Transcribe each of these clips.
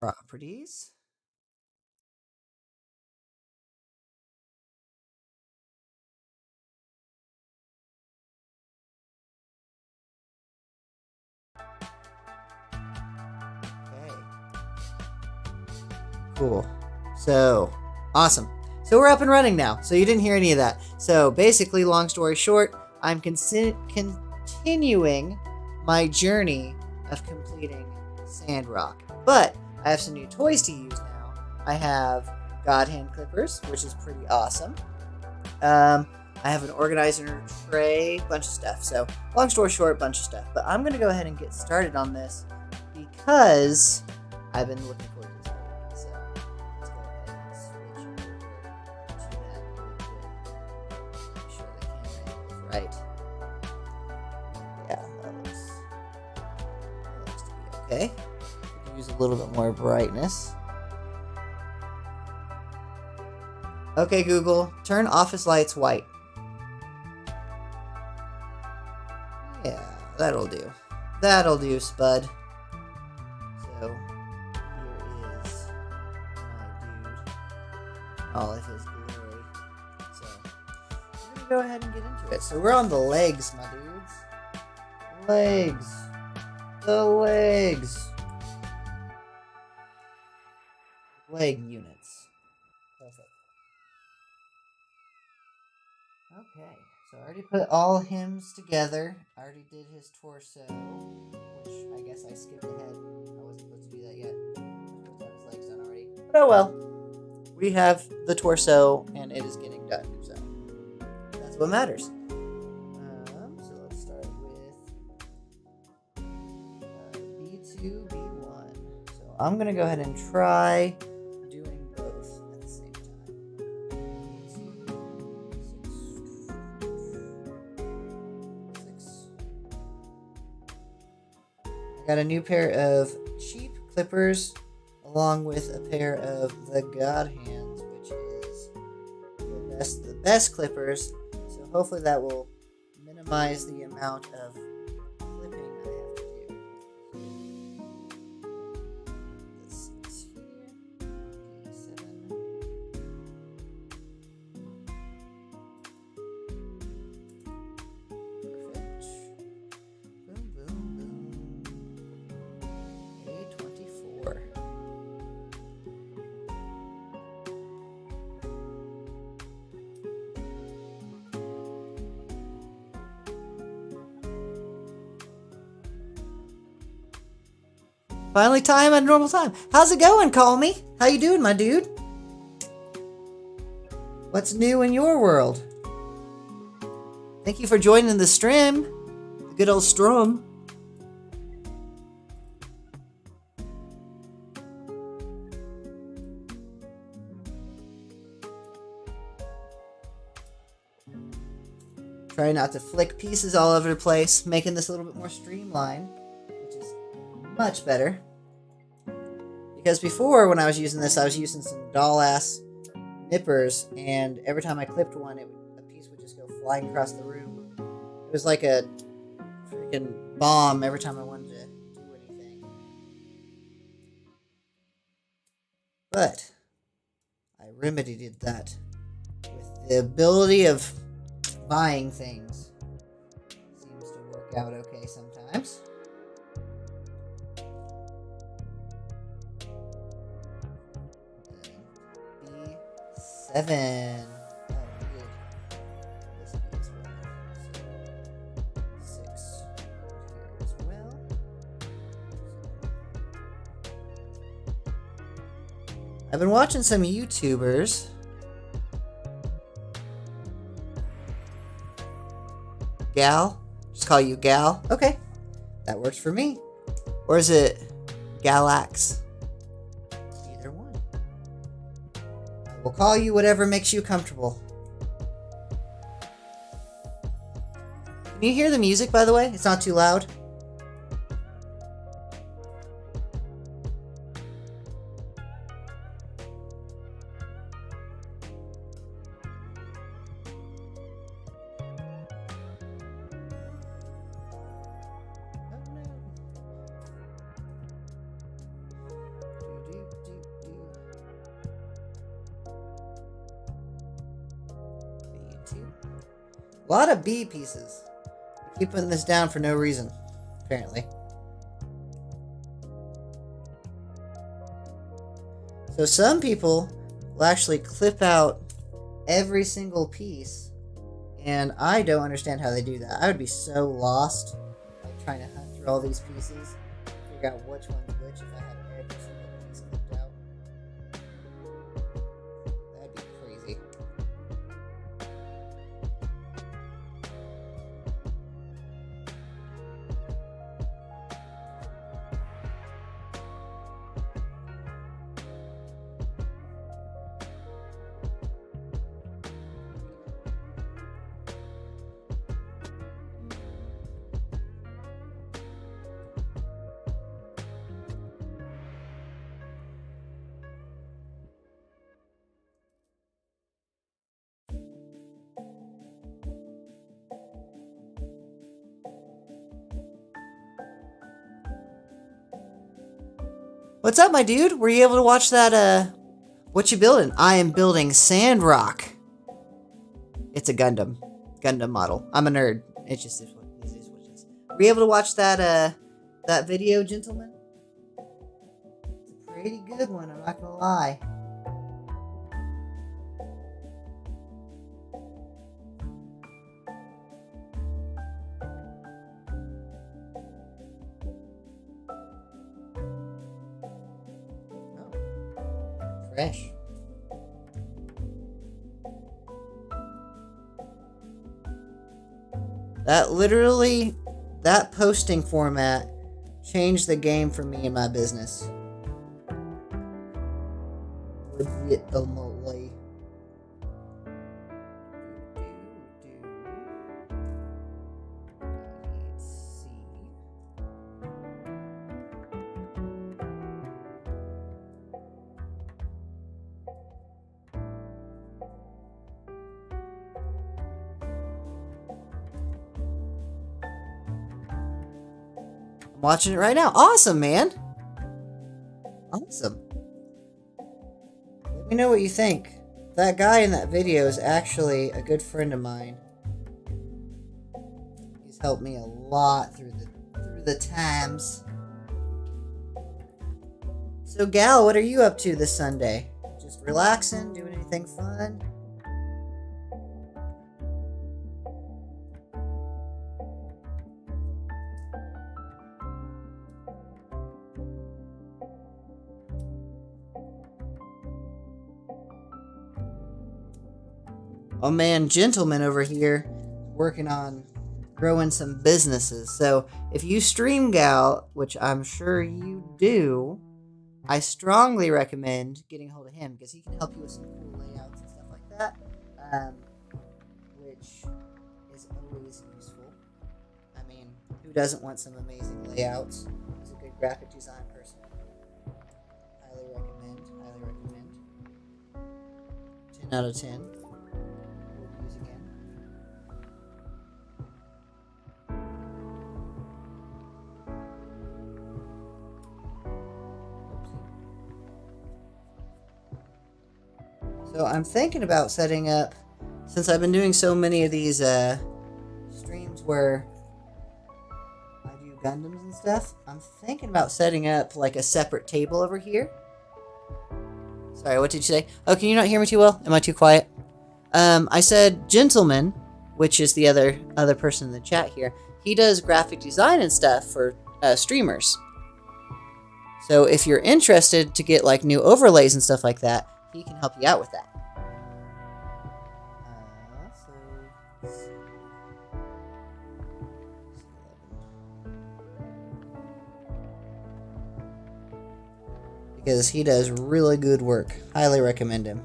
Properties. Okay. Cool. So, awesome. So we're up and running now. So you didn't hear any of that. So basically, long story short, I'm continuing my journey of completing Sandrock. But I have some new toys to use now. I have God hand clippers, which is pretty awesome. I have an organizer tray, bunch of stuff. So long story short, bunch of stuff. But I'm gonna go ahead and get started on this because I've been looking forward to this. So let's go ahead and switch over to that really quick. Make sure the camera angle is right. Yeah, that looks to be okay. Use a little bit more brightness. Okay, Google, turn office lights white. Yeah, that'll do. That'll do, Spud. So, here is my dude. All of his glory. So, we're gonna go ahead and get into it. So, we're on the legs, my dudes. Legs. The legs. Leg units. Perfect. Okay, so I already put all hymns together. I already did his torso, which I guess I skipped ahead. I wasn't supposed to do that yet. I was supposed to have his legs done already. But oh well. We have the torso, and it is getting done, so that's what matters. So let's start with B2, B1. So I'm going to go ahead and try doing both at the same time. I got a new pair of cheap clippers along with a pair of the God hands, which is the best clippers. So hopefully that will minimize the amount of clipping I have to do. This is here. P7. Perfect. Boom, boom, boom. A24. Finally time at normal time. How's it going, Call Me? How you doing, my dude? What's new in your world? Thank you for joining the stream. The good old strum. Try not to flick pieces all over the place, making this a little bit more streamlined, which is much better. Because before, when I was using this, I was using some doll-ass nippers, and every time I clipped one, a piece would just go flying across the room. It was like a freaking bomb every time I wanted to do anything. But I remedied that with the ability of buying things. Seems to work out okay sometimes. B7. Oh, we did this B as well. So 6 here as well. I've been watching some YouTubers. Gal? Just call you Gal? Okay. That works for me. Or is it Galax? Either one. I will call you whatever makes you comfortable. Can you hear the music, by the way? It's not too loud. lot of B pieces. I keep putting this down for no reason, apparently. So some people will actually clip out every single piece, and I don't understand how they do that. I would be so lost, like trying to hunt through all these pieces, figure out which one's which if I had every single piece clipped out. That'd be crazy. What's up, my dude? Were you able to watch that, what you building? I am building Sandrock. It's a Gundam model. I'm a nerd. It's just what it is. Were you able to watch that, that video, gentlemen? It's a pretty good one, I'm not gonna lie. Fresh. That posting format changed the game for me and my business. Legitimately. Let's see. Watching it right now. Awesome, man. Awesome. Let me know what you think. That guy in that video is actually a good friend of mine. He's helped me a lot through the times. So, Gal, what are you up to this Sunday? Just relaxing? Doing anything fun? Oh man, gentleman over here working on growing some businesses. So if you stream, Gal, which I'm sure you do, I strongly recommend getting a hold of him because he can help you with some cool layouts and stuff like that, which is always useful. I mean, who doesn't want some amazing layouts? He's a good graphic design person. Highly recommend. 10 out of 10. So I'm thinking about setting up, since I've been doing so many of these streams where I do Gundams and stuff, I'm thinking about setting up like a separate table over here. Sorry, what did you say? Oh, can you not hear me too well? Am I too quiet? I said gentleman, which is the other person in the chat here. He does graphic design and stuff for streamers. So if you're interested to get like new overlays and stuff like that, he can help you out with that. Because he does really good work. Highly recommend him.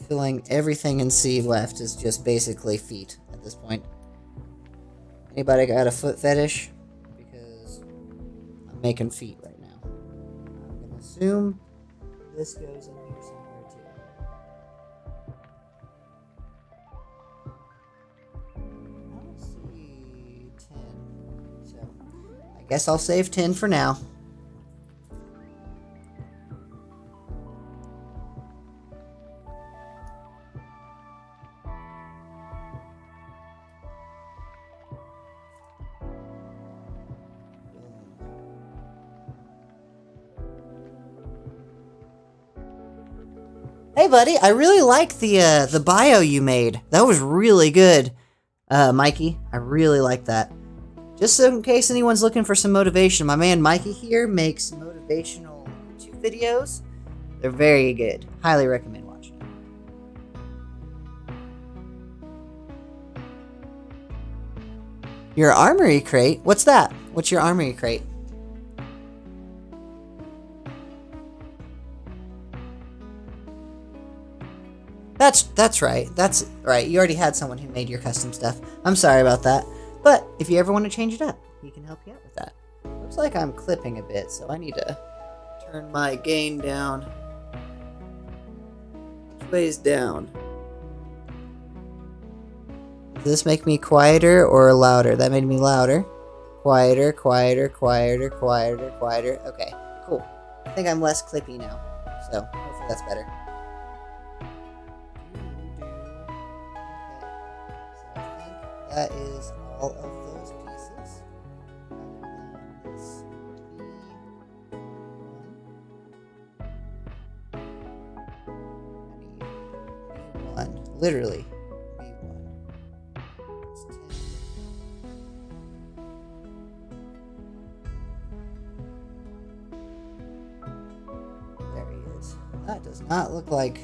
Feeling everything in C left is just basically feet at this point. Anybody got a foot fetish? Because I'm making feet right now. I'm gonna assume this goes in here somewhere too. I guess I'll save 10 for now. Hey, buddy, I really like the bio you made. That was really good, Mikey. I really like that. Just so in case anyone's looking for some motivation, my man Mikey here makes motivational YouTube videos. They're very good. Highly recommend watching them. Your armory crate? What's that? What's your armory crate? That's right. That's right. You already had someone who made your custom stuff. I'm sorry about that. But if you ever want to change it up, he can help you out with that. Looks like I'm clipping a bit, so I need to turn my gain down. Which way's down? Does this make me quieter or louder? That made me louder. Quieter, quieter, quieter, quieter, quieter. Okay, cool. I think I'm less clippy now. So, hopefully that's better. That is all of those pieces. This B1. Literally. B1. It's 10. There he is. That does not look like...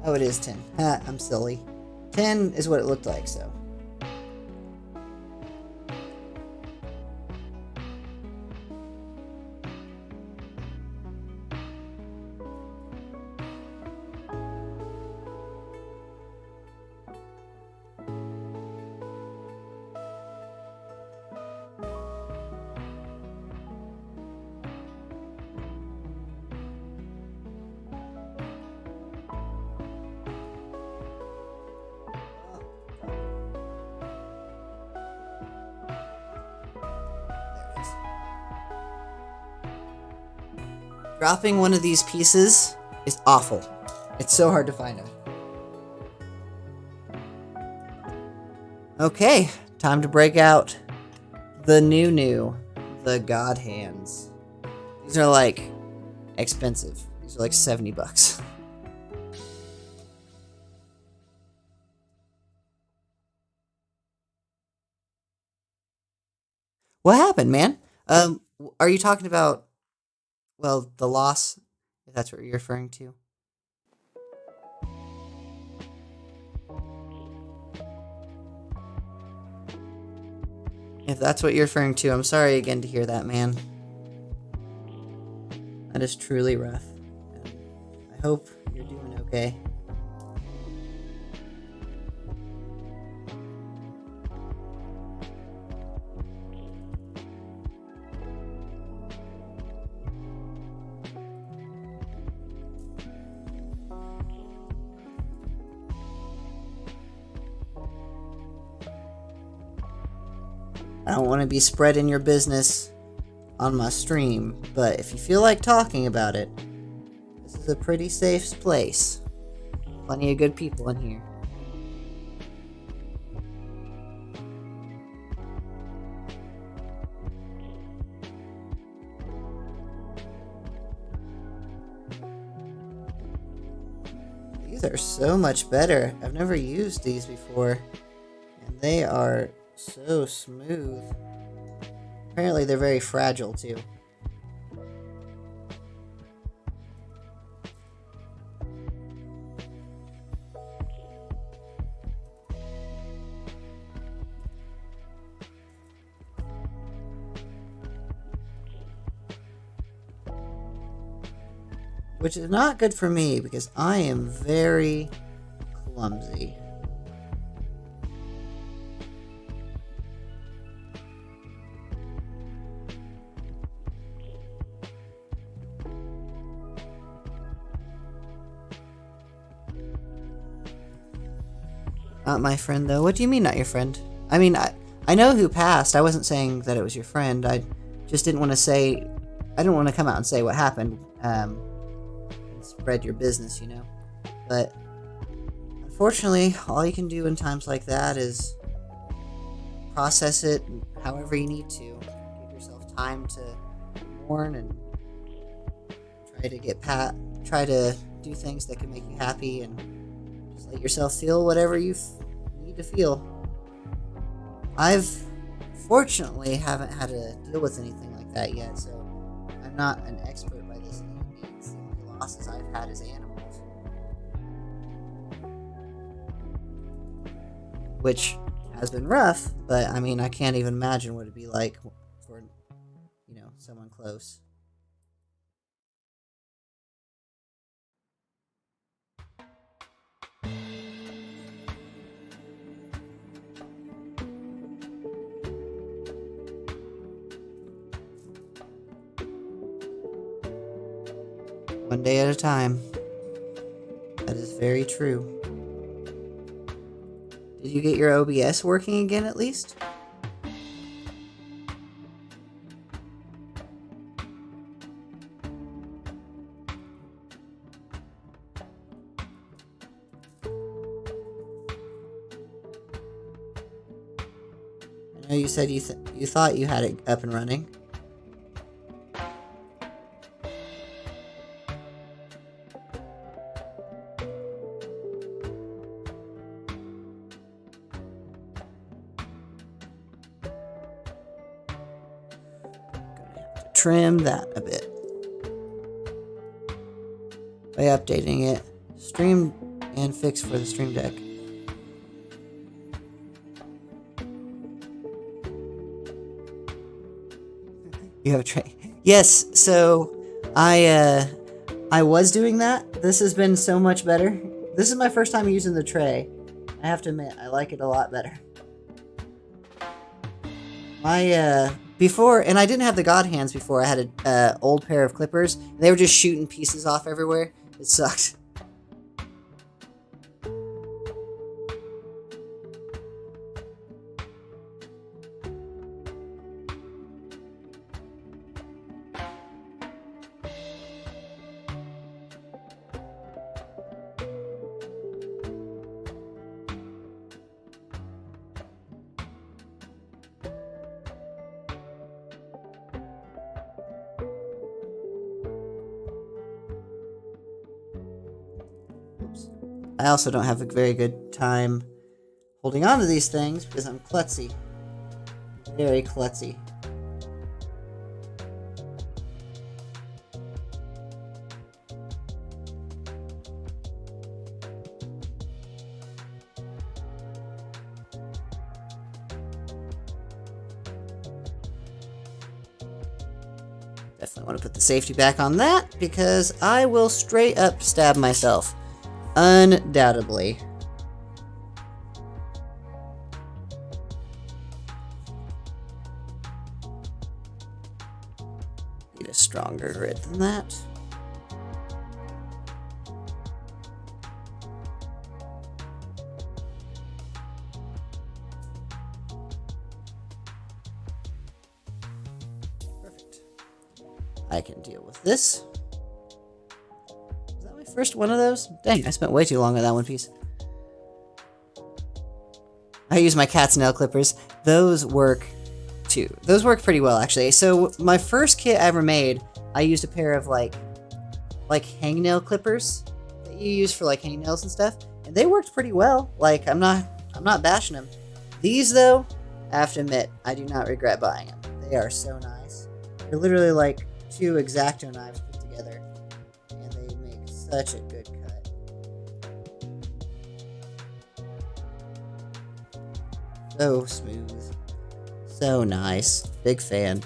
Oh, it is 10. Ha, I'm silly. 10 is what it looked like, so. Dropping one of these pieces is awful. It's so hard to find them. Okay, time to break out the God Hands. These are like expensive. These are like 70 bucks. What happened, man? Are you talking about, well, the loss, if that's what you're referring to? If that's what you're referring to, I'm sorry again to hear that, man. That is truly rough. I hope you're doing okay. I don't want to be spreading your business on my stream, but if you feel like talking about it, this is a pretty safe place. Plenty of good people in here. These are so much better. I've never used these before, and they are so smooth. Apparently they're very fragile too. Which is not good for me because I am very clumsy. Not my friend, though. What do you mean, not your friend? I mean, I know who passed. I wasn't saying that it was your friend. I just didn't want to say... I didn't want to come out and say what happened. And spread your business, you know? But... unfortunately, all you can do in times like that is... process it however you need to. Give yourself time to mourn and... try to do things that can make you happy and just let yourself feel whatever you need to feel. I've fortunately haven't had to deal with anything like that yet, so I'm not an expert by this any means. The only losses I've had is animals, which has been rough, but I mean I can't even imagine what it'd be like for, you know, someone close. One day at a time. That is very true. Did you get your OBS working again at least? I know you said you thought you had it up and running. Trim that a bit by updating it. Stream and fix for the Stream Deck. You have a tray. Yes, so I was doing that. This has been so much better. This is my first time using the tray. I have to admit, I like it a lot better. Before, and I didn't have the God hands before. I had an old pair of clippers. They were just shooting pieces off everywhere. It sucked. I also don't have a very good time holding on to these things because I'm klutzy. Very klutzy. Definitely want to put the safety back on that because I will straight up stab myself. Undoubtedly. Need a stronger grid than that. Perfect. I can deal with this. First one of those? Dang, I spent way too long on that one piece. I use my cat's nail clippers. Those work too. Those work pretty well actually. So my first kit I ever made, I used a pair of like hangnail clippers that you use for like hangnails and stuff, and they worked pretty well. Like I'm not bashing them. These though, I have to admit, I do not regret buying them. They are so nice. They're literally like two X-Acto knives put together. Such a good cut. So smooth. So nice. Big fan.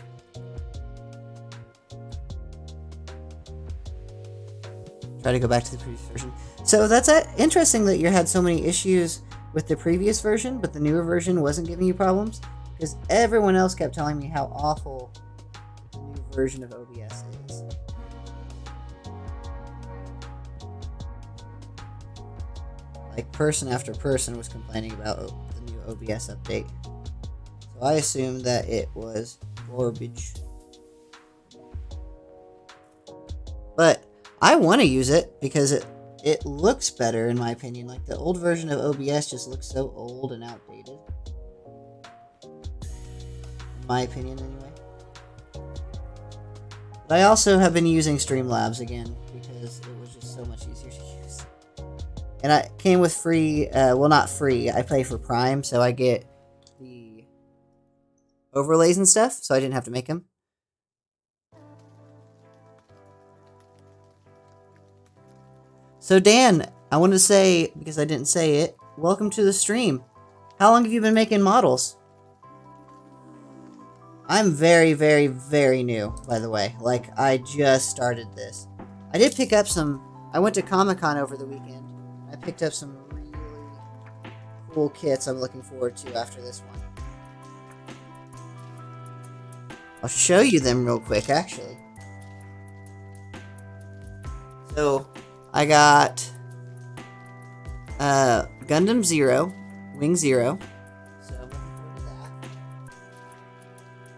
Try to go back to the previous version. So that's interesting that you had so many issues with the previous version, but the newer version wasn't giving you problems, because everyone else kept telling me how awful the new version of OBS is. like person after person was complaining about the new OBS update. So I assumed that it was garbage. But I want to use it because it looks better in my opinion. Like the old version of OBS just looks so old and outdated. In my opinion anyway. But I also have been using Streamlabs again because it was just so much easier to use. And I came with free, well not free, I pay for Prime, so I get the overlays and stuff, so I didn't have to make them. So Dan, I wanted to say, because I didn't say it, welcome to the stream. How long have you been making models? I'm very, very, very new, by the way. Like, I just started this. I did pick up some... I went to Comic-Con over the weekend. I picked up some really cool kits I'm looking forward to after this one. I'll show you them real quick, actually. So, I got Gundam Zero, Wing Zero. So I'm looking forward to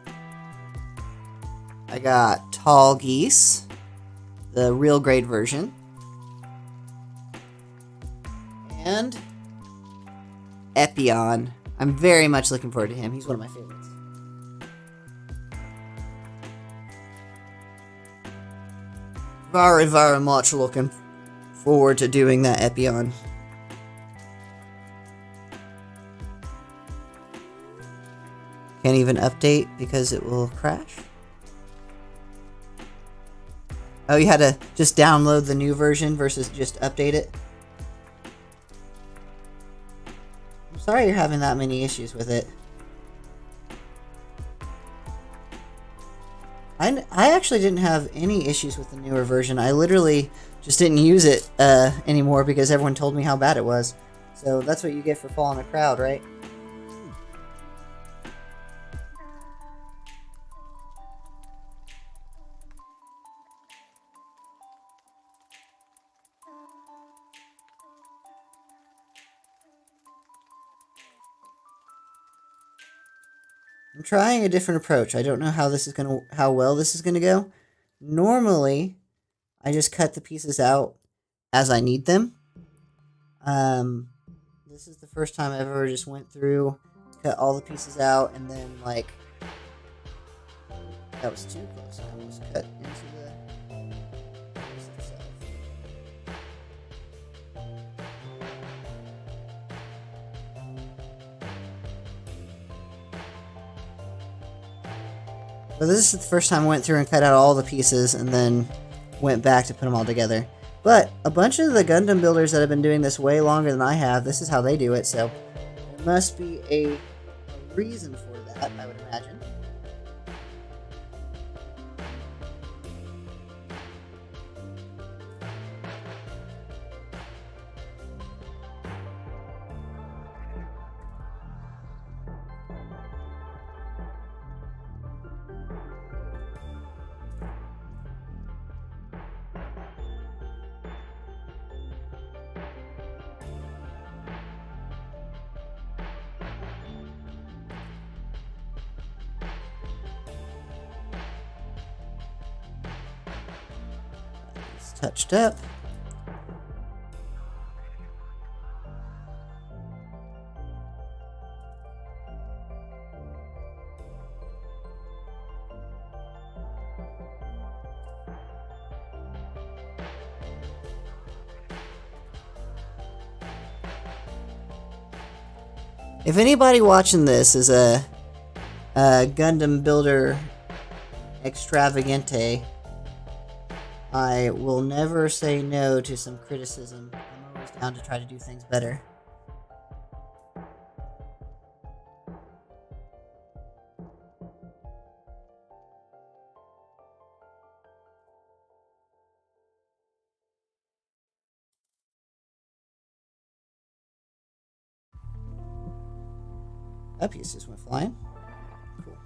that. I got Tall Geese, the real grade version. And Epion. I'm very much looking forward to him. He's one of my favorites. Very, very much looking forward to doing that Epion. Can't even update because it will crash. Oh, you had to just download the new version versus just update it? I'm sorry you're having that many issues with it. I actually didn't have any issues with the newer version. I literally just didn't use it anymore because everyone told me how bad it was. So that's what you get for following a crowd, right? I'm trying a different approach. I don't know how well this is gonna go. Normally, I just cut the pieces out as I need them. This is the first time I've ever just went through, cut all the pieces out, and then like that was too close. I almost cut into the piece itself. But this is the first time I went through and cut out all the pieces and then went back to put them all together. But a bunch of the Gundam builders that have been doing this way longer than I have, this is how they do it, so there must be a reason for that, I would imagine. Touched up. If anybody watching this is a Gundam builder extravagante, I will never say no to some criticism. I'm always down to try to do things better. That piece just went flying. Cool.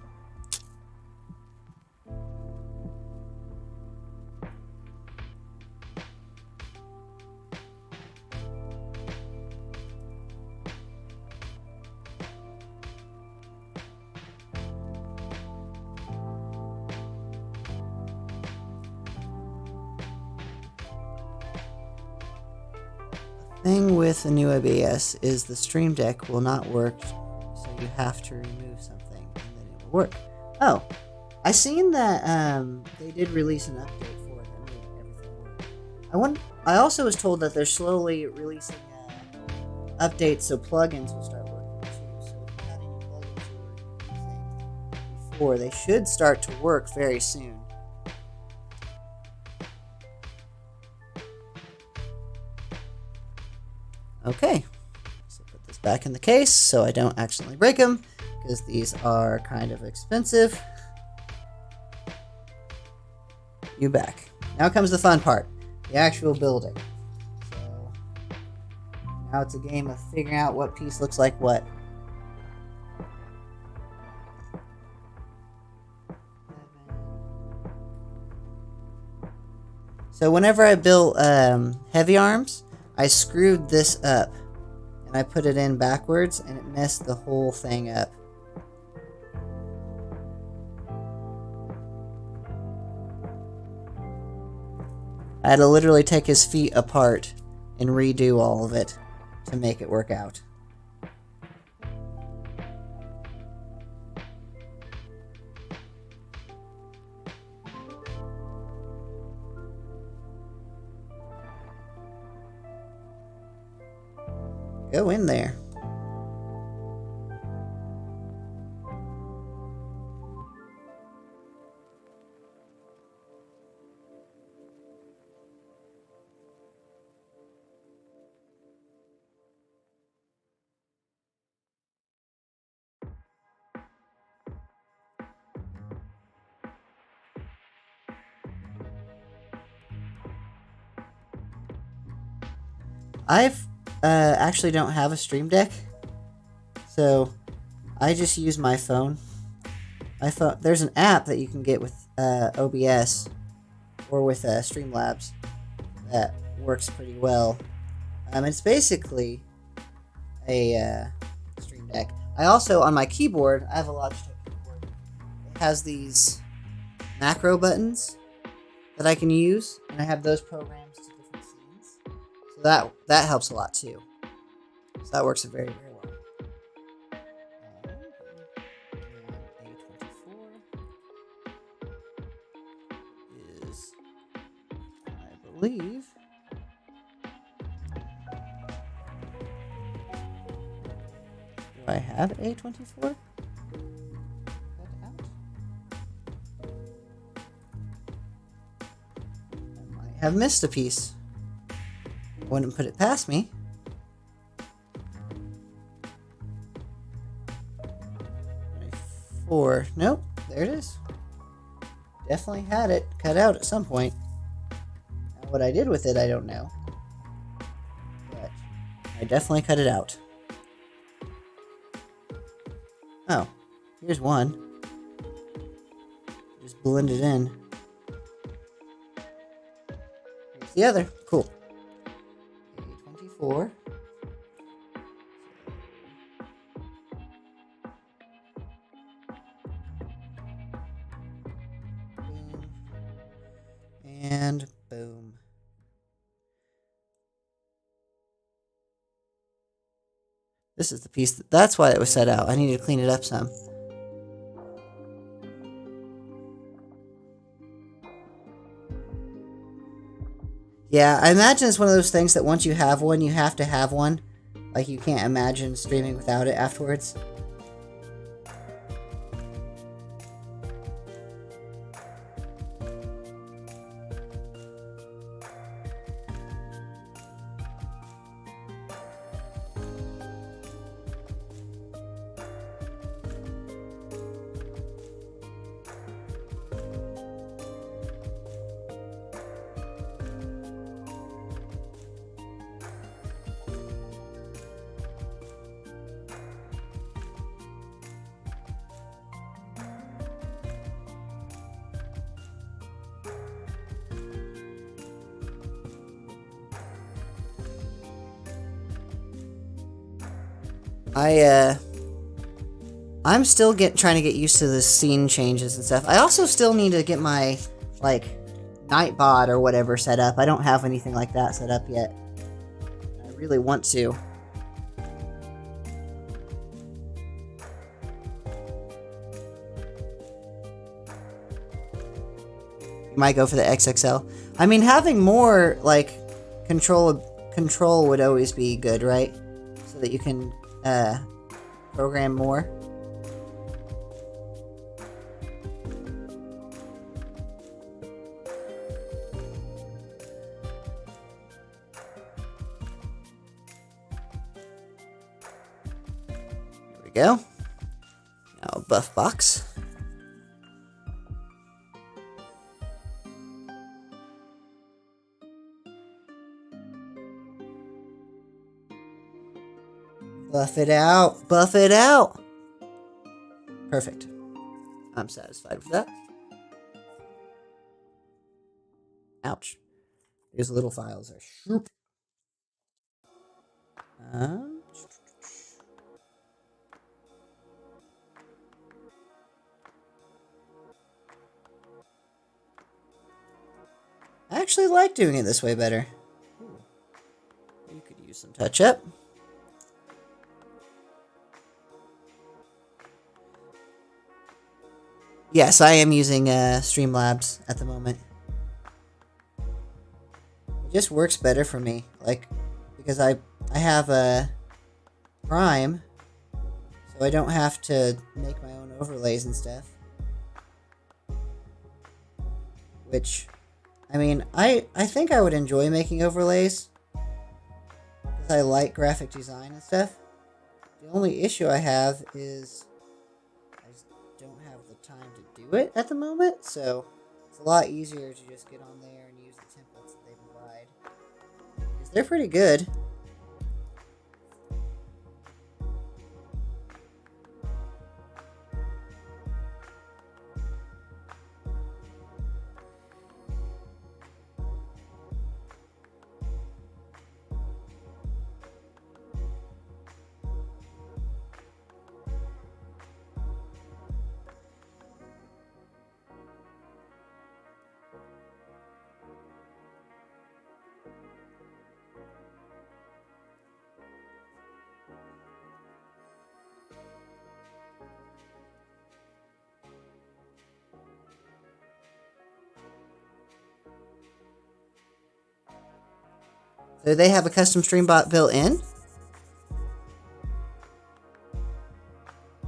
Thing with the new OBS is the Stream Deck will not work, so you have to remove something and then it will work. Oh, I seen that they did release an update for it that made everything work. I also was told that they're slowly releasing updates so plugins will start working too. So if you had any plugins you were using before, they should start to work very soon. Okay, so put this back in the case so I don't accidentally break them, because these are kind of expensive. You back. Now comes the fun part, the actual building. So now it's a game of figuring out what piece looks like what. So whenever I built heavy arms, I screwed this up and I put it in backwards and it messed the whole thing up. I had to literally take his feet apart and redo all of it to make it work out. Go in there. I've actually don't have a Stream Deck, so I just use my phone. There's an app that you can get with OBS or with Streamlabs that works pretty well. It's basically a Stream Deck. I also, on my keyboard, I have a Logitech keyboard. It has these macro buttons that I can use, and I have those programs to different scenes. So that helps a lot too. So that works very, very well. A24 is, I believe, do I have A24? I have missed a piece. Wouldn't put it past me. Nope, there it is. Definitely had it cut out at some point. Now, what I did with it, I don't know. But I definitely cut it out. Oh, here's one. Just blend it in. Here's the other. Cool. A24. And boom. This is the piece that's why it was set out. I need to clean it up some. Yeah, I imagine it's one of those things that once you have one, you have to have one. Like, you can't imagine streaming without it afterwards. I'm still trying to get used to the scene changes and stuff. I also still need to get my, like, Nightbot or whatever set up. I don't have anything like that set up yet. I really want to. You might go for the XXL. I mean, having more, like, control would always be good, right? So that you can, program more. There we go. Now a buff box. Buff it out. Buff it out. Perfect. I'm satisfied with that. Ouch. These little files are shoop. I actually like doing it this way better. Ooh. You could use some touch-up. Yes, I am using Streamlabs at the moment. It just works better for me, like, because I have a Prime, so I don't have to make my own overlays and stuff. Which, I mean, I think I would enjoy making overlays, because I like graphic design and stuff. The only issue I have is I just don't have the time to do it at the moment, so it's a lot easier to just get on there and use the templates that they provide. Because they're pretty good. So they have a custom stream bot built in?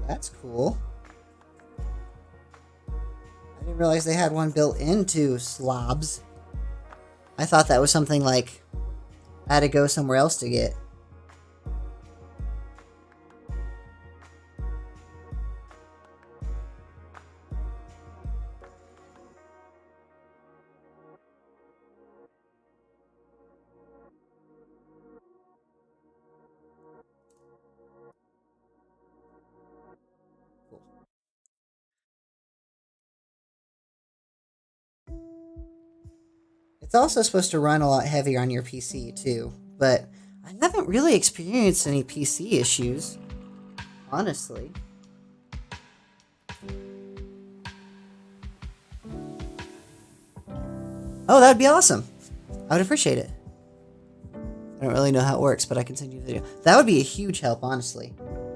That's cool. I didn't realize they had one built into Slobs. I thought that was something like I had to go somewhere else to get. It's also supposed to run a lot heavier on your PC too, but I haven't really experienced any PC issues, honestly. Oh, that'd be awesome. I would appreciate it. I don't really know how it works, but I can send you the video. That would be a huge help, honestly,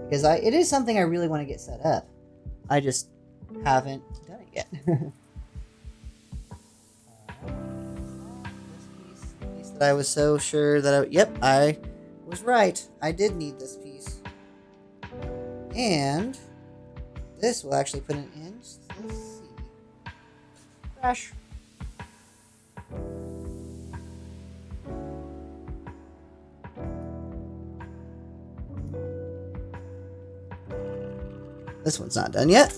because it is something I really want to get set up. I just haven't done it yet. That I was so sure that yep, I was right. I did need this piece. And this will actually put an end. Let's see. Crash. This one's not done yet.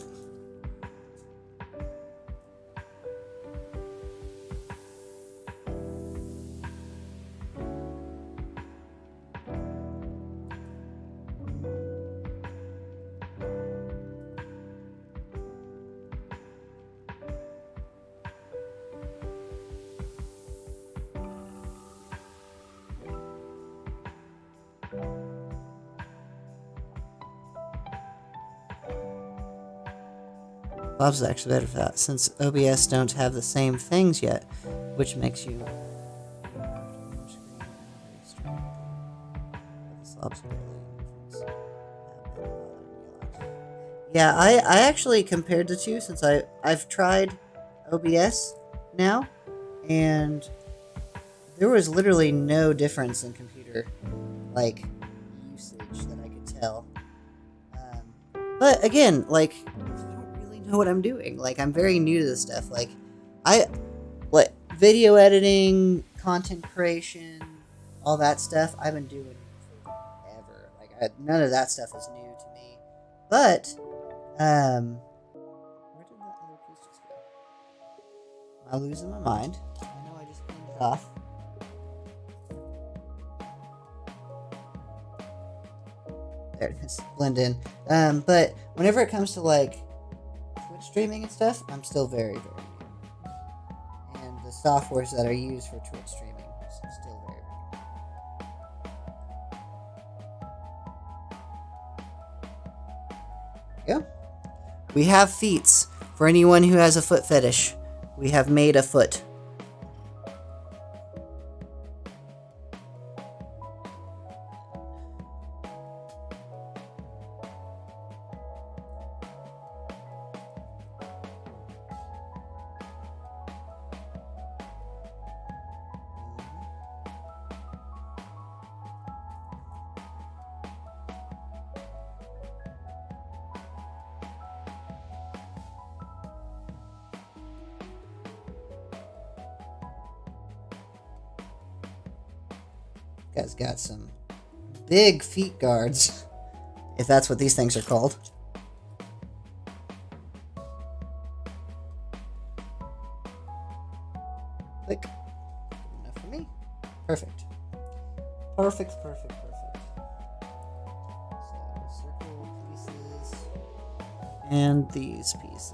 Bob's actually better for that, since OBS don't have the same things yet, which makes you... Yeah, I actually compared the two since I've tried OBS now, and there was literally no difference in computer like usage that I could tell. But again, like I don't really know what I'm doing. Like I'm very new to this stuff. Like I like video editing, content creation, all that stuff. I've been doing forever. Like none of that stuff is new to me. But where did that other piece just go? Am I losing my mind? I know I just cleaned it off. There it is. Blend in. But whenever it comes to like Twitch streaming and stuff, I'm still very, very new. And the softwares that are used for Twitch streaming is still very, very new. Yeah. We have feats. For anyone who has a foot fetish, we have made a foot. Guy's got some big feet guards, if that's what these things are called. Click. Good enough for me. Perfect. Perfect. So circle pieces and these pieces.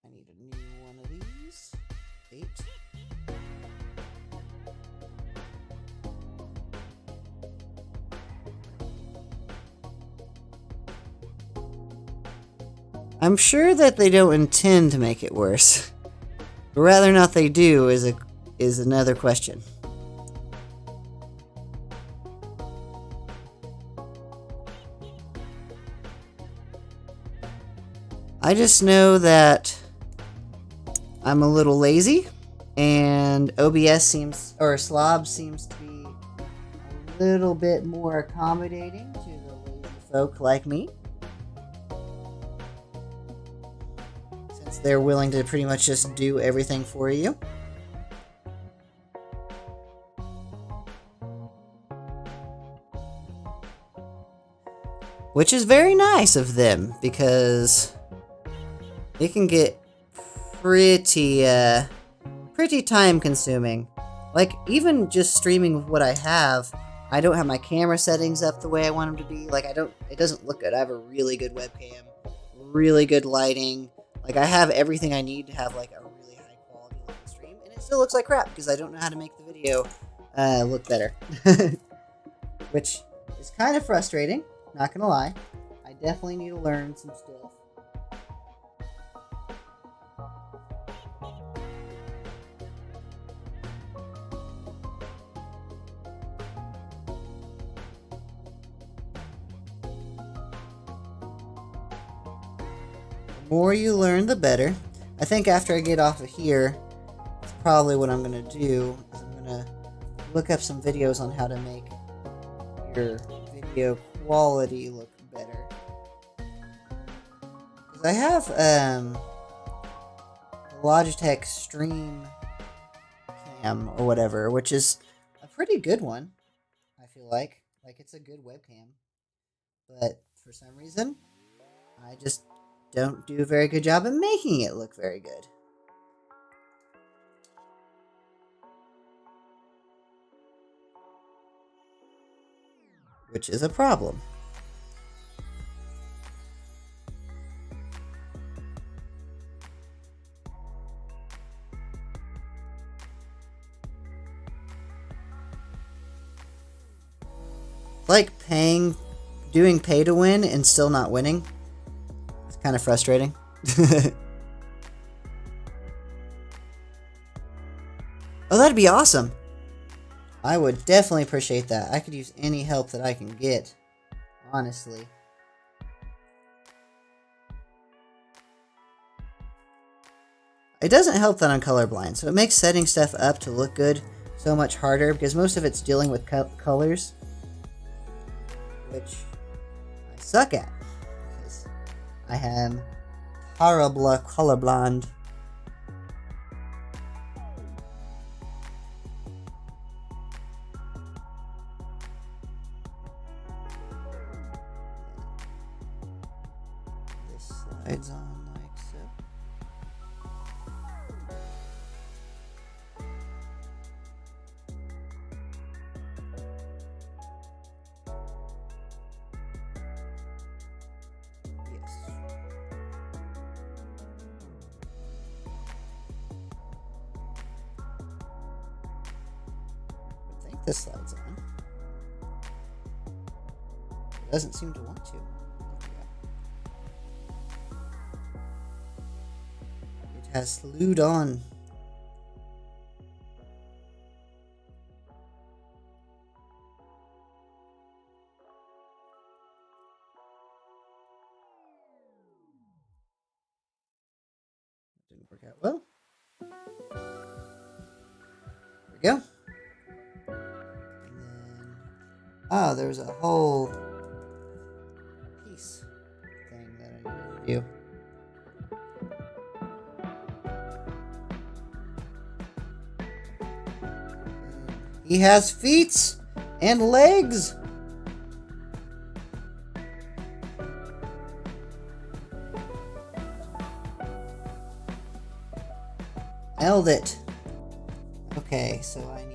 I need a new one of these. 8. I'm sure that they don't intend to make it worse. But whether or not they do is another question. I just know that I'm a little lazy, and OBS seems, or Slob seems to be a little bit more accommodating to the lazy folk like me. Since they're willing to pretty much just do everything for you. Which is very nice of them, because it can get pretty time consuming. Like, even just streaming with what I have, I don't have my camera settings up the way I want them to be. Like, it doesn't look good. I have a really good webcam, really good lighting. Like, I have everything I need to have, like, a really high quality looking stream, and it still looks like crap, because I don't know how to make the video look better. Which is kind of frustrating, not gonna lie. I definitely need to learn some stuff. The more you learn, the better. I think after I get off of here, it's probably what I'm going to do. Is I'm going to look up some videos on how to make your video quality look better. Because I have the Logitech Stream Cam or whatever, which is a pretty good one, I feel like. Like, it's a good webcam. But for some reason, I just don't do a very good job at making it look very good. Which is a problem. Like doing pay to win and still not winning. It's kind of frustrating. Oh, that'd be awesome. I would definitely appreciate that. I could use any help that I can get, honestly. It doesn't help that I'm colorblind, so it makes setting stuff up to look good so much harder because most of it's dealing with colors, which I suck at because I am horrible colorblind. This slides on like so. This slides on. It doesn't seem to want to. It has slewed on. Didn't work out well. There we go. Oh, there's a whole piece thing that I need to do. He has feet and legs. Nailed it. Okay, so I need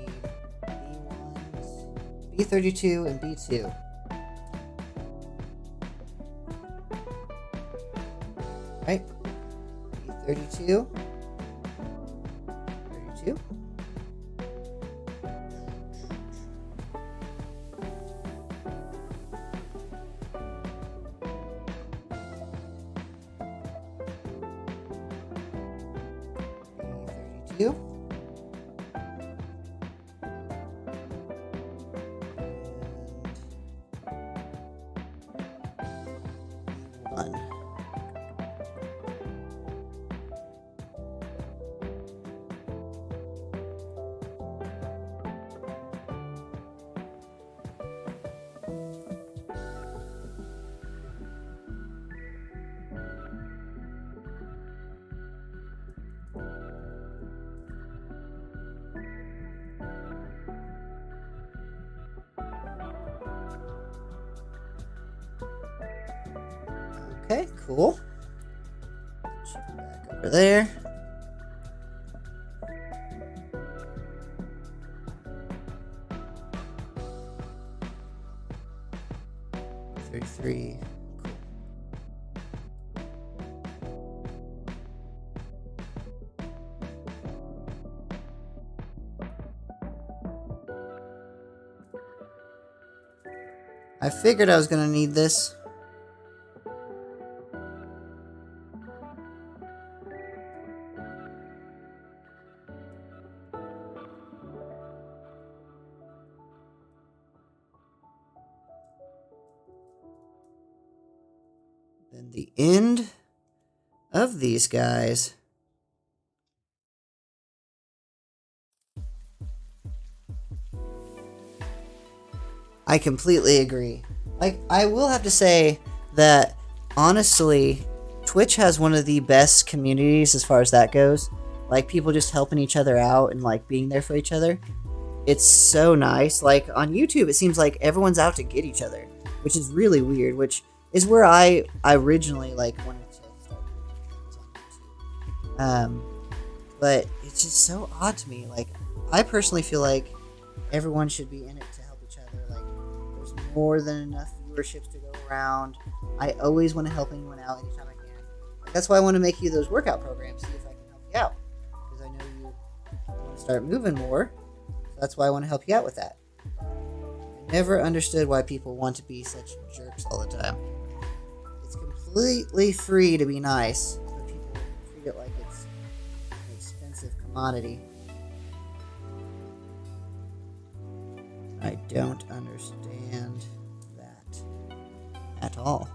B32 and B2. Right? B32. 32. B32. Okay, cool. Shift back over there. Three. I figured I was going to need this. Then the end of these guys. I completely agree. Like, I will have to say that, honestly, Twitch has one of the best communities as far as that goes. Like, people just helping each other out and, like, being there for each other. It's so nice. Like, on YouTube, it seems like everyone's out to get each other, which is really weird, which is where I originally, like, wanted to start Um, but it's just so odd to me. Like, I personally feel like everyone should be in it to help each other. Like, there's more than enough viewerships to go around. I always want to help anyone out anytime I can. Like, that's why I want to make you those workout programs, see if I can help you out. Because I know you want to start moving more. So that's why I want to help you out with that. I never understood why people want to be such jerks all the time. It's completely free to be nice, but people treat it like it's an expensive commodity. I don't understand that at all.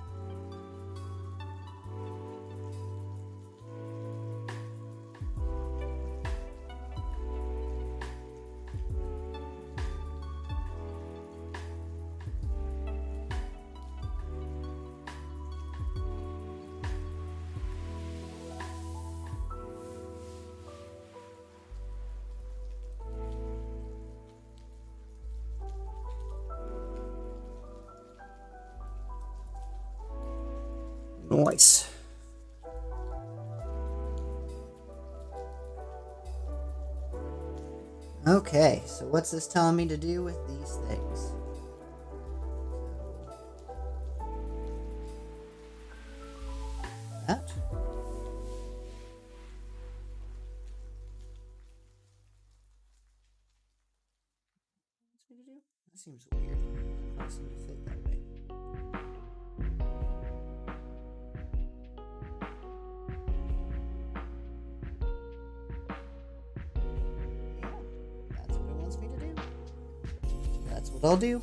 Nice. Okay, so what's this telling me to do with these things? That. What's me to do? That seems weird. It doesn't seem to fit that way. That's what I'll do.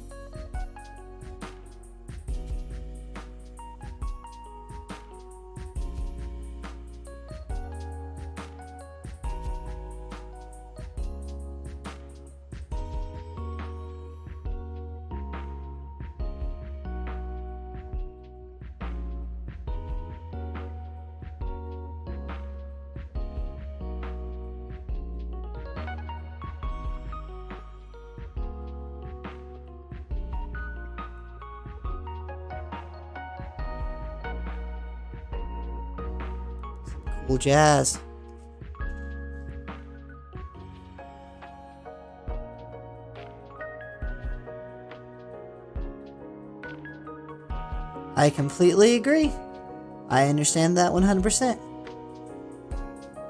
Cool jazz. I completely agree. I understand that 100%.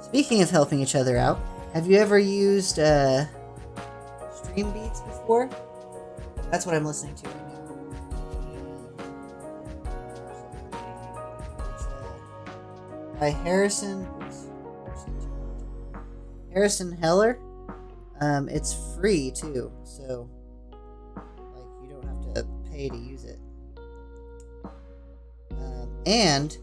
Speaking of helping each other out, have you ever used Stream Beats before? That's what I'm listening to right now. By Harrison Heller. It's free too, so like you don't have to pay to use it. And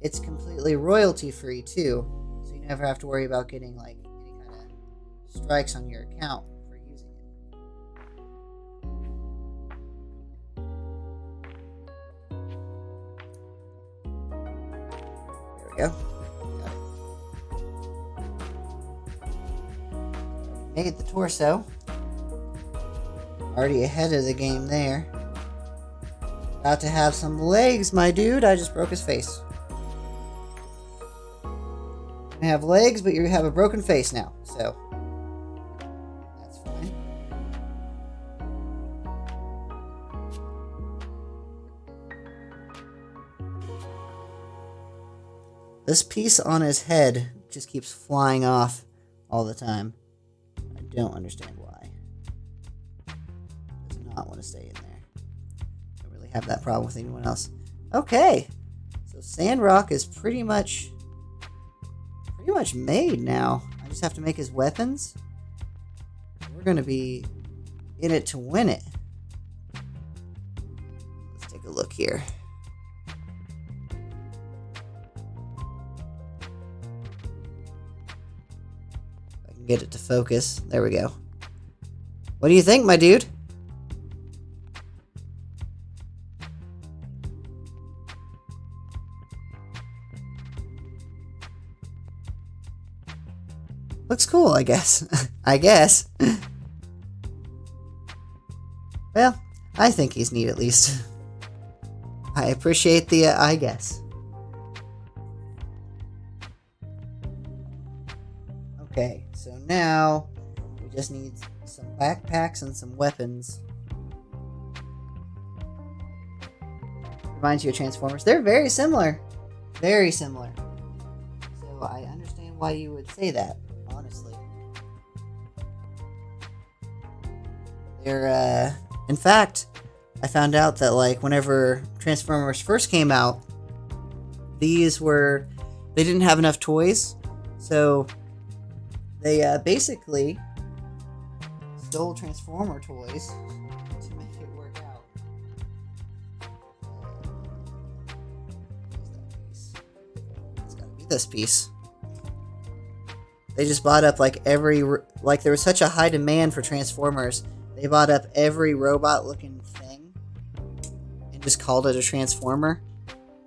it's completely royalty free too, so you never have to worry about getting like any kind of strikes on your account for using it. There we go. Got it. Made the torso. Already ahead of the game there. About to have some legs, my dude. I just broke his face. You have legs, but you have a broken face now, so that's fine. This piece on his head just keeps flying off all the time. I don't understand why. Does not want to stay in there. Don't really have that problem with anyone else. Okay, so Sandrock is pretty much made now. I just have to make his weapons. We're gonna be in it to win it. Let's take a look here. If I can get it to focus. There we go. What do you think, my dude? Looks cool, I guess. I guess. Well, I think he's neat at least. I appreciate the I guess. Okay, so now we just need some backpacks and some weapons. Reminds you of Transformers. They're very similar. Very similar. So I understand why you would say that, honestly. They're, in fact, I found out that, like, whenever Transformers first came out, they didn't have enough toys, so they basically stole Transformer toys to make it work out. It's gotta be this piece. They just bought up like there was such a high demand for Transformers, they bought up every robot-looking thing and just called it a Transformer,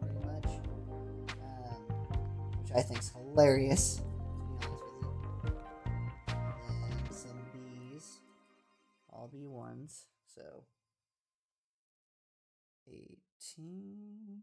pretty much, which I think is hilarious. And some Bs, all B1s, so 18.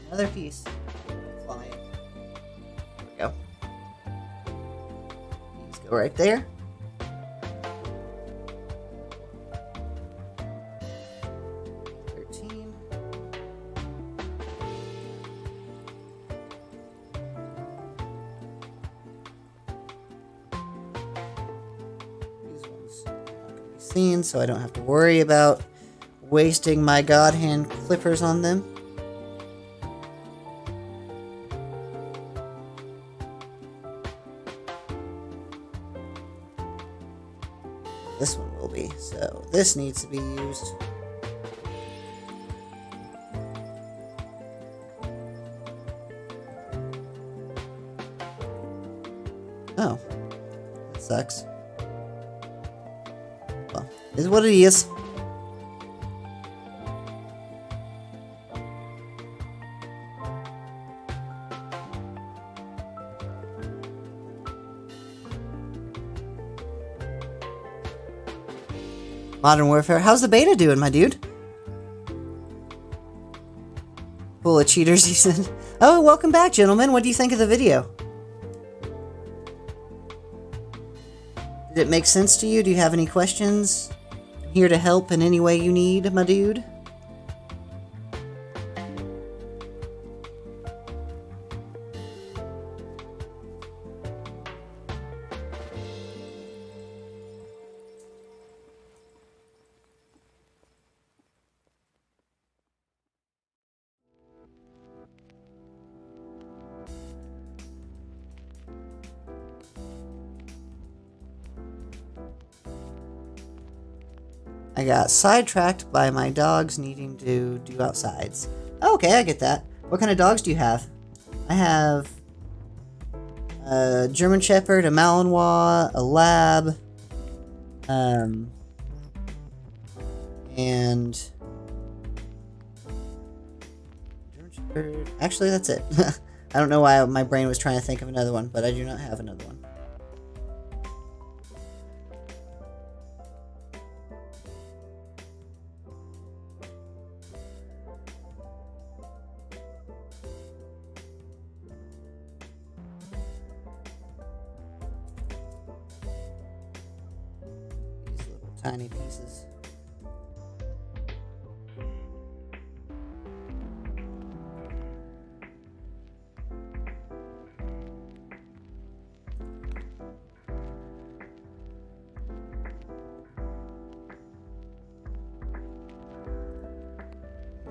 Another piece. Flying. There we go. These go right there. Seen, so I don't have to worry about wasting my God hand clippers on them. This one will be, so this needs to be used. Oh, that sucks. Well, is what it is. Modern Warfare. How's the beta doing, my dude? Full of cheaters, he said. Oh, welcome back, gentlemen. What do you think of the video? Did it make sense to you? Do you have any questions? I'm here to help in any way you need, my dude. I got sidetracked by my dogs needing to do outsides. Okay, I get that. What kind of dogs do you have? I have a German Shepherd, a Malinois, a Lab, and German Shepherd. Actually, that's it. I don't know why my brain was trying to think of another one, but I do not have another one. Tiny pieces. We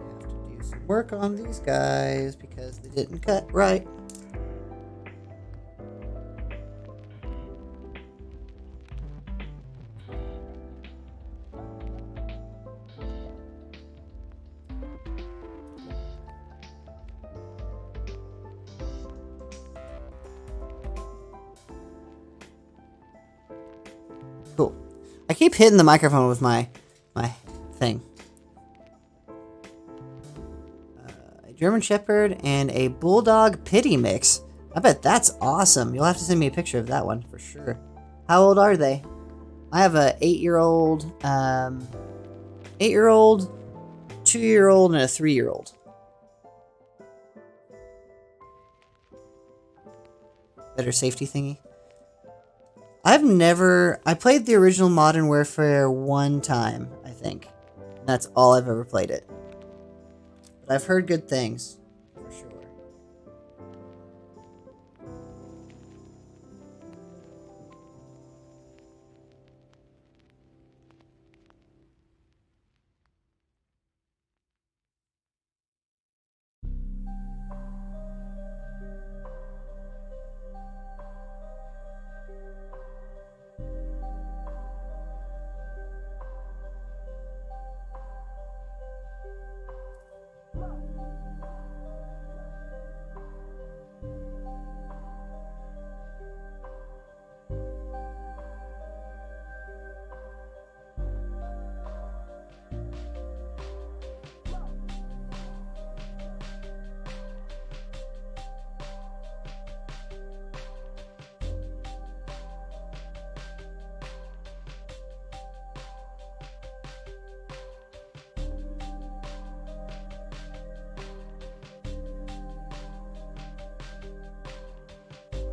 have to do some work on these guys because they didn't cut right. Cool. I keep hitting the microphone with my thing. A German Shepherd and a Bulldog Pity mix. I bet that's awesome. You'll have to send me a picture of that one for sure. How old are they? I have a 8-year-old, 8-year-old, 2-year-old, and a 3-year-old. Better safety thingy. I played the original Modern Warfare one time, I think. And that's all I've ever played it. But I've heard good things, for sure.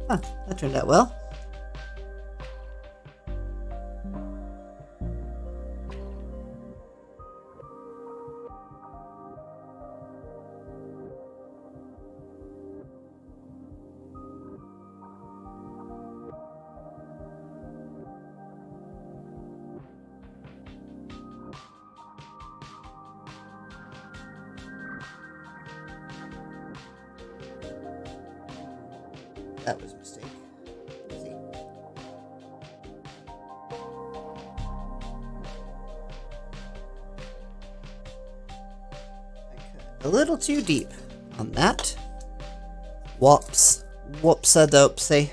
Huh, that turned out well. That was a mistake. See. I cut a little too deep on that. Whoops. Whoops-a-doopsie.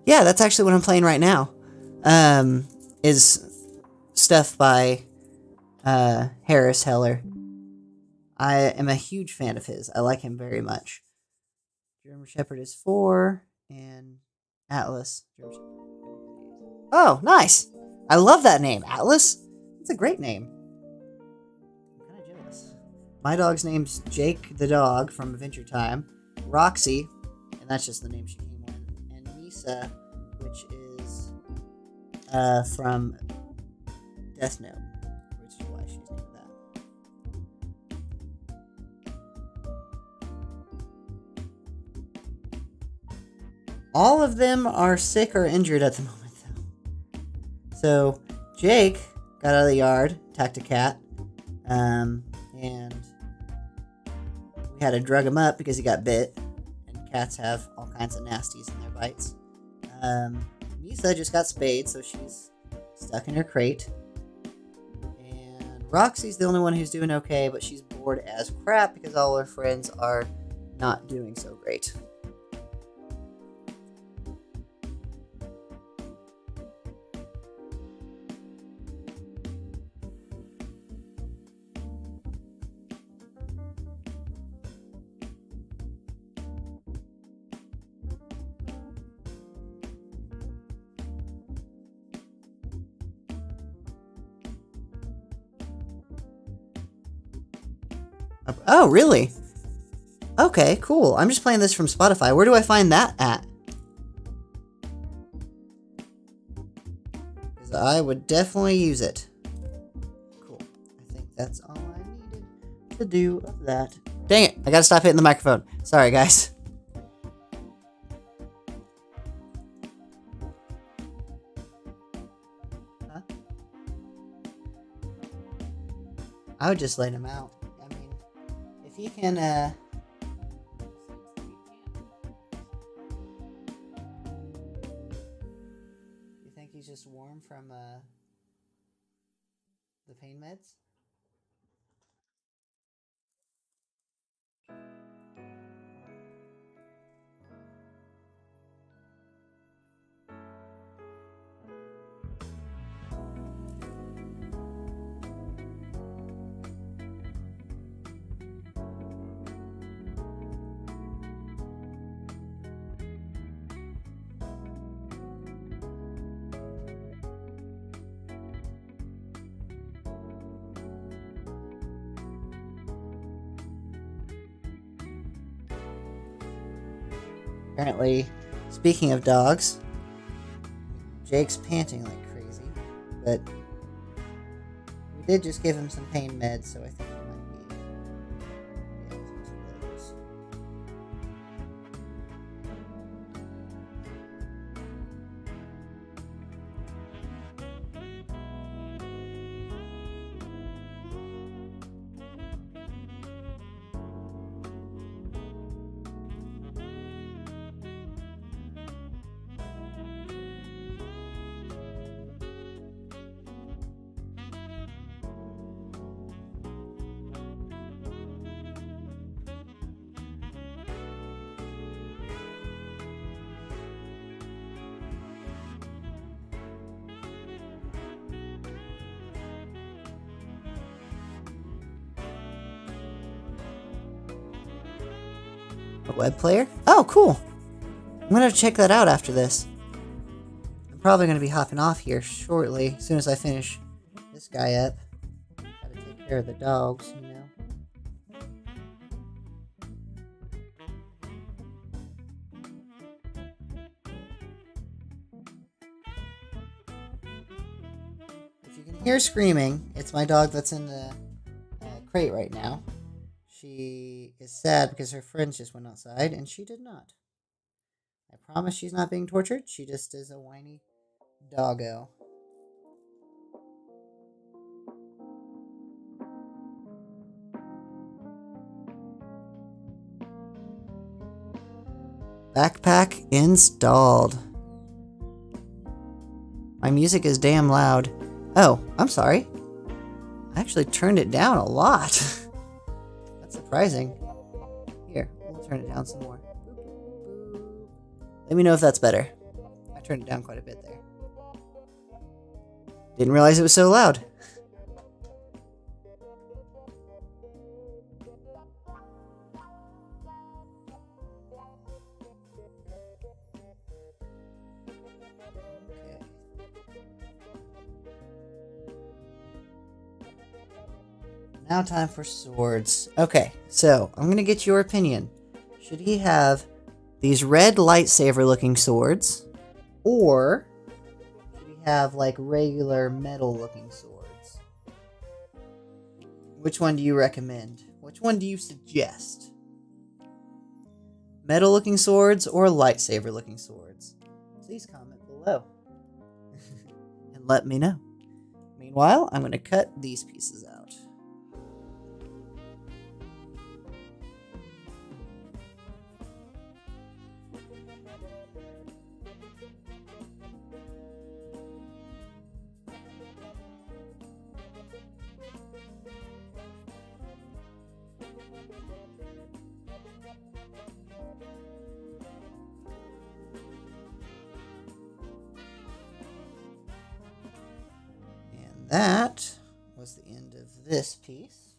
Yeah, that's actually what I'm playing right now. Is stuff by Harris Heller. I am a huge fan of his. I like him very much. German Shepherd is 4, and Atlas. Oh, nice! I love that name, Atlas. It's a great name. I'm kind of jealous. My dog's name's Jake the dog from Adventure Time. Roxy, and that's just the name she came with. And Misa, which is from Death Note, which is why she's named that. All of them are sick or injured at the moment, though. So Jake got out of the yard, attacked a cat, and we had to drug him up because he got bit. And cats have all kinds of nasties in their bites. Misa just got spayed, so she's stuck in her crate. And Roxy's the only one who's doing okay, but she's bored as crap because all her friends are not doing so great. Oh, really? Okay, cool. I'm just playing this from Spotify. Where do I find that at? Because I would definitely use it. Cool. I think that's all I needed to do of that. Dang it, I gotta stop hitting the microphone. Sorry, guys. I would just let him out. I mean, if he can, you think he's just warm from, the pain meds? Apparently, speaking of dogs, Jake's panting like crazy, but we did just give him some pain meds, so I think he might be. Yeah, some those. A web player? Oh, cool. I'm gonna check that out after this. I'm probably gonna be hopping off here shortly, as soon as I finish this guy up. Gotta take care of the dogs, you know. If you can hear screaming, it's my dog that's in the crate right now. She is sad because her friends just went outside, and she did not. I promise she's not being tortured. She just is a whiny doggo. Backpack installed. My music is damn loud. Oh, I'm sorry. I actually turned it down a lot. That's surprising. Here, we'll turn it down some more. Let me know if that's better. I turned it down quite a bit there. Didn't realize it was so loud. Okay. Now time for swords. Okay, so I'm gonna get your opinion. Should he have these red lightsaber looking swords, or should he have like regular metal looking swords? Which one do you recommend? Which one do you suggest? Metal looking swords or lightsaber looking swords? Please comment below and let me know. Meanwhile, I'm going to cut these pieces out. That was the end of this piece.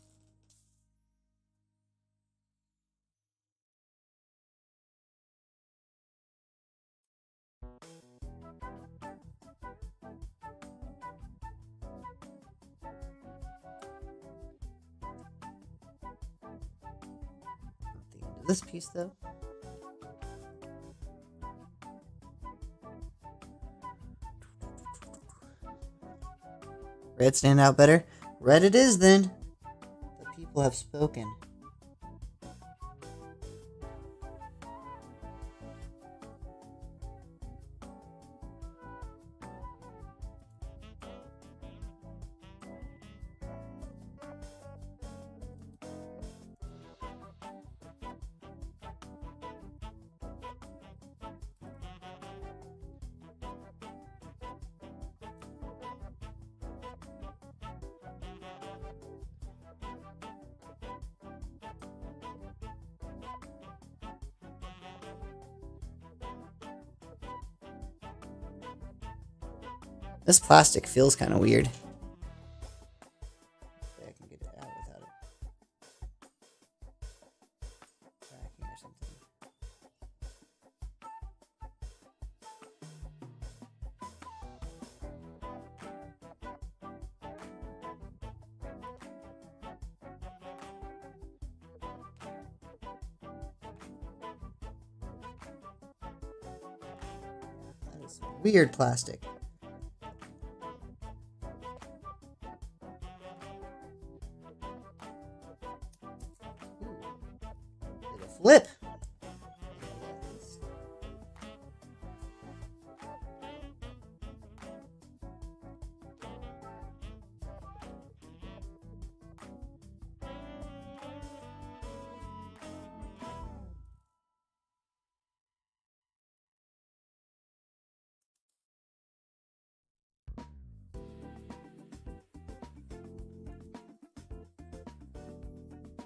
At the end of this piece, though. Red stand out better? Red it is then. The people have spoken. This plastic feels kind of weird. I can get it out without it cracking or something. That is weird plastic. Flip.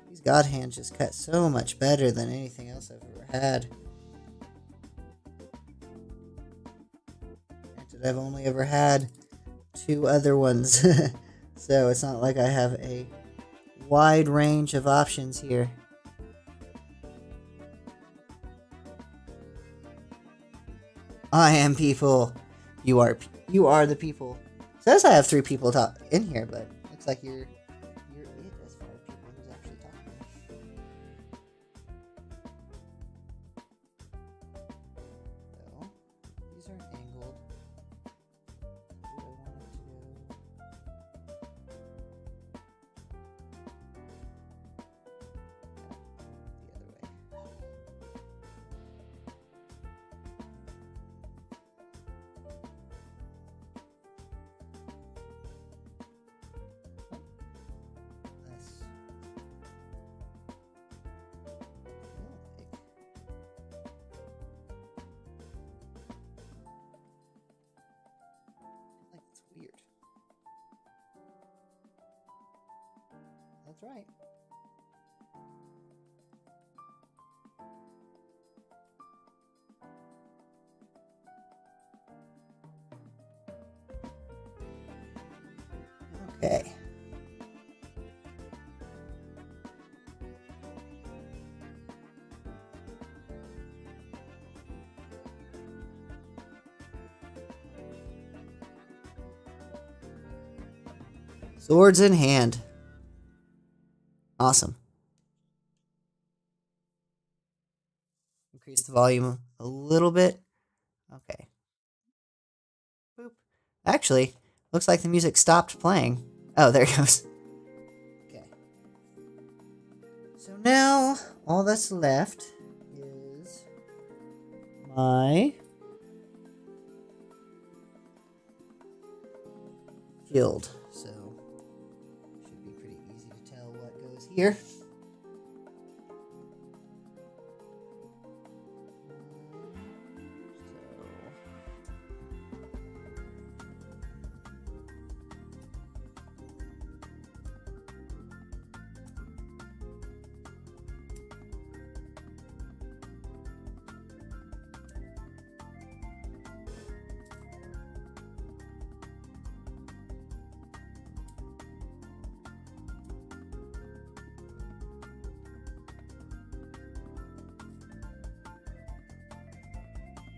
These God hands just cut so much better than anything else I've ever had. Granted, I've only ever had 2 other ones, so it's not like I have a wide range of options here. I am people. You are the people. It says I have 3 people in here, but looks like you're it as far as people who's actually talking. So these are angled. Do I want it to go? The other way. It's weird. That's right. Okay. Swords in hand. Awesome. Increase the volume a little bit. Okay. Boop. Actually, looks like the music stopped playing. Oh, there it goes. Okay. So now, all that's left is my guild. So, should be pretty easy to tell what goes here.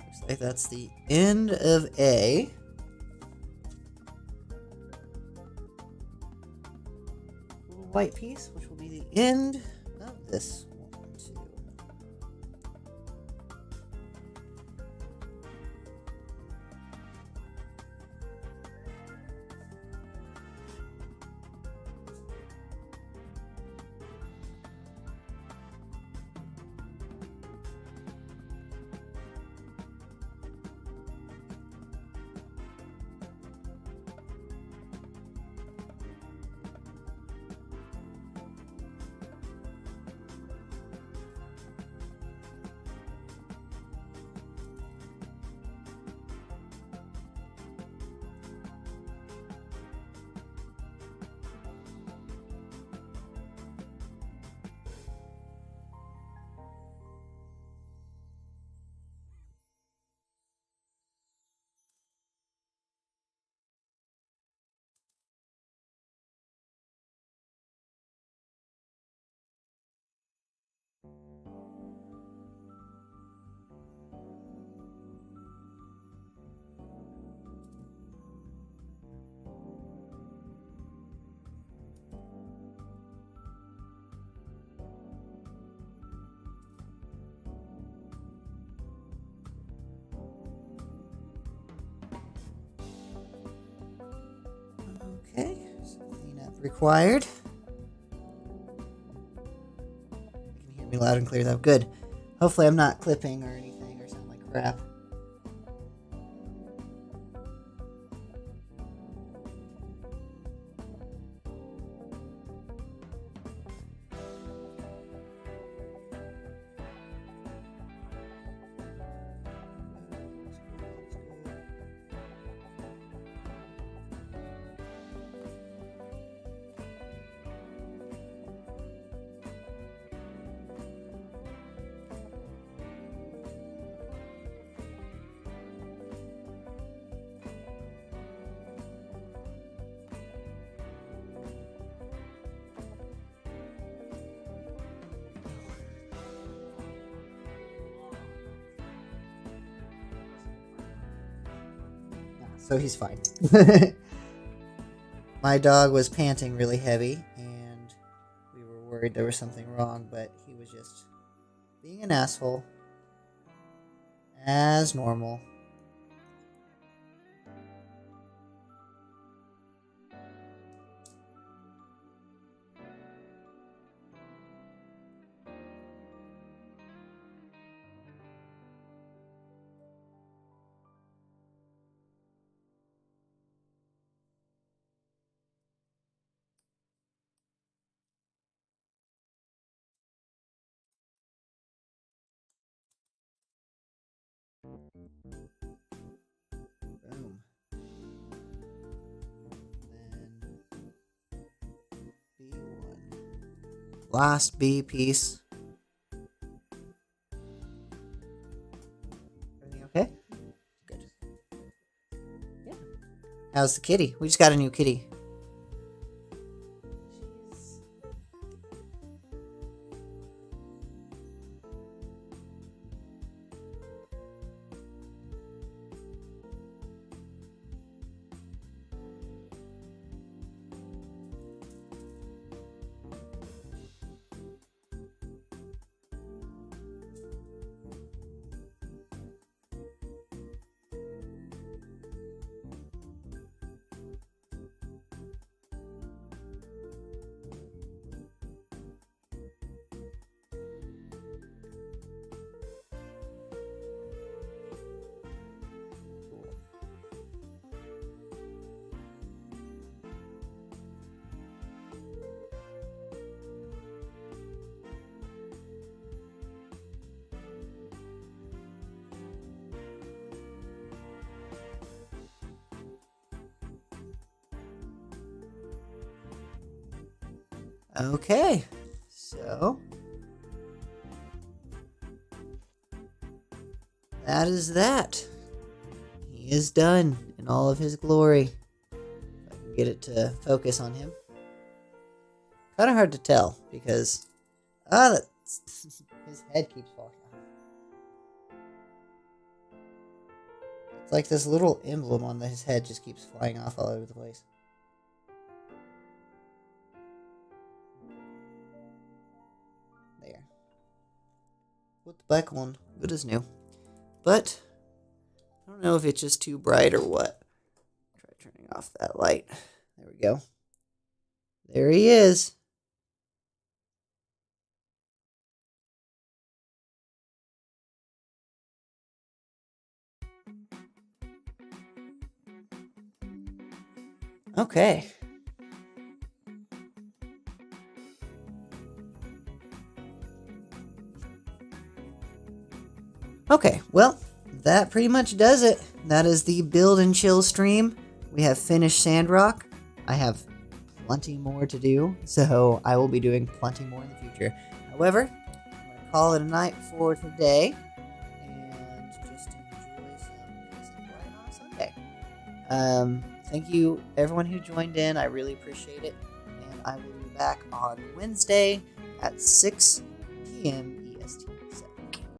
Looks like that's the end of A. Little white piece, which will be the end of this one, too. required. You can hear me loud and clear though. Good. Hopefully I'm not clipping or anything or sound like crap. So he's fine. My dog was panting really heavy, and we were worried there was something wrong, but he was just being an asshole. As normal. Boom. Then B1. Last B piece. Everything okay? Good. Yeah. How's the kitty? We just got a new kitty. Okay, so that is that. He is done in all of his glory. If I can get it to focus on him. Kind of hard to tell because his head keeps falling off. It's like this little emblem on his head just keeps flying off all over the place. There. Put the back on. Good as new. But I don't know if it's just too bright or what. Try turning off that light. There we go. There he is. Okay. Okay, well, that pretty much does it. That is the build and chill stream. We have finished Sandrock. I have plenty more to do, so I will be doing plenty more in the future. However, I'm going to call it a night for today and just enjoy some peace and quiet on a Sunday. Thank you, everyone who joined in. I really appreciate it. And I will be back on Wednesday at 6 p.m. EST.